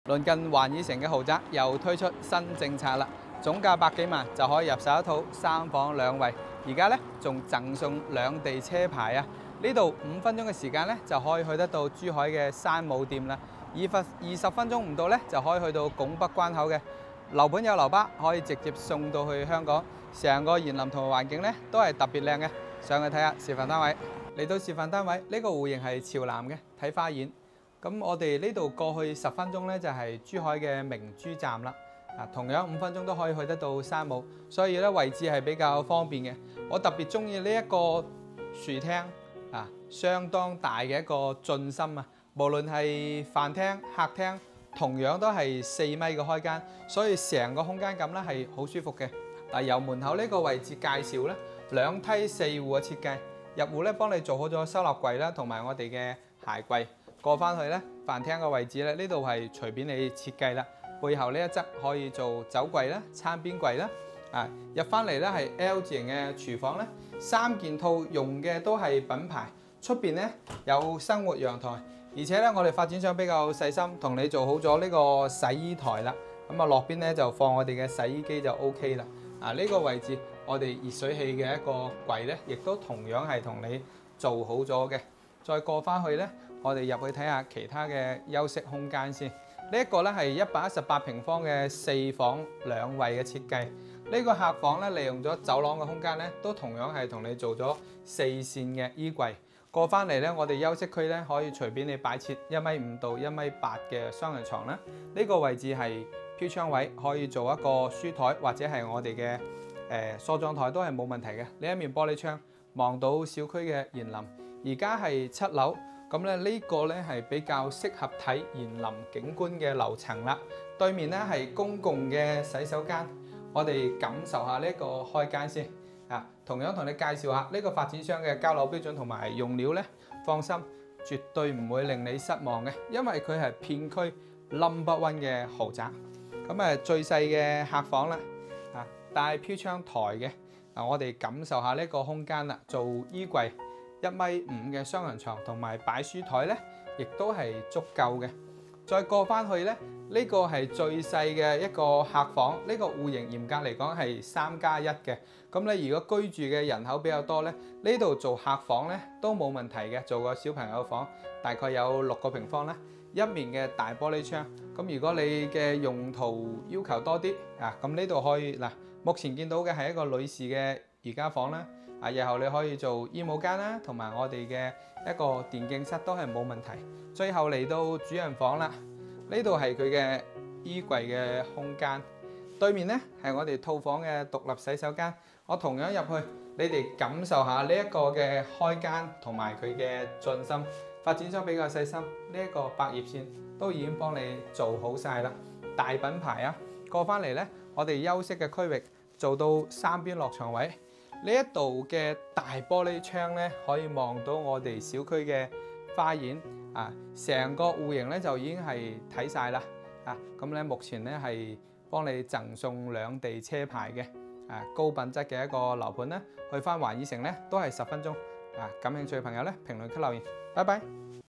鄰近環宇城嘅豪宅又推出新政策啦，總價百幾萬就可以入手一套3房2衛，而家咧仲贈送兩地車牌啊！呢度5分鐘嘅時間咧就可以去得到珠海嘅山姆店啦，20分鐘唔到咧就可以去到拱北關口嘅樓盤有樓巴，可以直接送到去香港。成個園林同埋環境咧都係特別靚嘅，上去睇下示範單位。嚟到示範單位，呢個戶型係朝南嘅，睇花園。咁我哋呢度過去10分鐘咧就係珠海嘅明珠站啦。同樣5分鐘都可以去得到山姆，所以咧位置係比較方便嘅。我特別中意呢一個樹廳相當大嘅一個進深啊！無論係飯廳、客廳，同樣都係4米嘅開間，所以成個空間感咧係好舒服嘅。由門口呢個位置介紹咧，2梯4戶嘅設計，入戶咧幫你做好咗收納櫃啦，同埋我哋嘅鞋櫃。過翻去咧飯廳嘅位置咧，呢度係隨便你設計啦。背後呢一側可以做酒櫃啦、餐邊櫃啦。入翻嚟咧係 L 字型嘅廚房咧，3件套用嘅都係品牌。出邊咧有生活陽台，而且咧我哋發展商比較細心，同你做好咗呢個洗衣台啦。咁落邊咧就放我哋嘅洗衣機就 OK 啦。呢個位置我哋熱水器嘅一個櫃咧，亦都同樣係同你做好咗嘅。再過翻去咧，我哋入去睇下其他嘅休息空間先。呢一個咧係118平方嘅4房2衛嘅設計。呢個客房咧利用咗走廊嘅空間咧，都同樣係同你做咗4線嘅衣櫃。過翻嚟咧，我哋休息區咧可以隨便你擺設1.5米到1.8米嘅雙人床啦。呢個位置係飄窗位，可以做一個書台或者係我哋嘅梳妝台都係冇問題嘅。呢一面玻璃窗望到小區嘅園林，而家係7樓。咁咧呢個咧係比較適合睇園林景觀嘅樓層啦。對面咧係公共嘅洗手間，我哋感受下呢個開間先。同樣同你介紹下呢個發展商嘅交樓標準同埋用料咧，放心，絕對唔會令你失望嘅，因為佢係片區 No.1 嘅豪宅。咁最細嘅客房啦，帶飄窗台嘅。我哋感受下呢個空間啦，做衣櫃。1.5米嘅雙人床同埋擺書台咧，亦都係足夠嘅。再過翻去咧，呢個係最細嘅一個客房。呢個戶型嚴格嚟講係3+1嘅。咁你如果居住嘅人口比較多咧，呢度做客房咧都冇問題嘅。做個小朋友房，大概有6個平方啦，一面嘅大玻璃窗。咁如果你嘅用途要求多啲咁呢度可以目前見到嘅係一個女士嘅瑜伽房啦。日後你可以做衣帽間啦，同埋我哋嘅一個電競室都係冇問題。最後嚟到主人房啦，呢度係佢嘅衣櫃嘅空間。對面呢係我哋套房嘅獨立洗手間。我同樣入去，你哋感受下呢一個嘅開間同埋佢嘅進深。發展商比較細心，呢一個百葉線都已經幫你做好晒啦。大品牌啊！過翻嚟呢，我哋休息嘅區域做到3邊落床位。呢一度嘅大玻璃窗咧，可以望到我哋小區嘅花園成個戶型咧就已經係睇晒啦。咁咧目前咧係幫你贈送兩地車牌嘅高品質嘅一個樓盤咧，去翻環宇城咧都係10分鐘。感興趣嘅朋友咧，評論區留言。拜拜。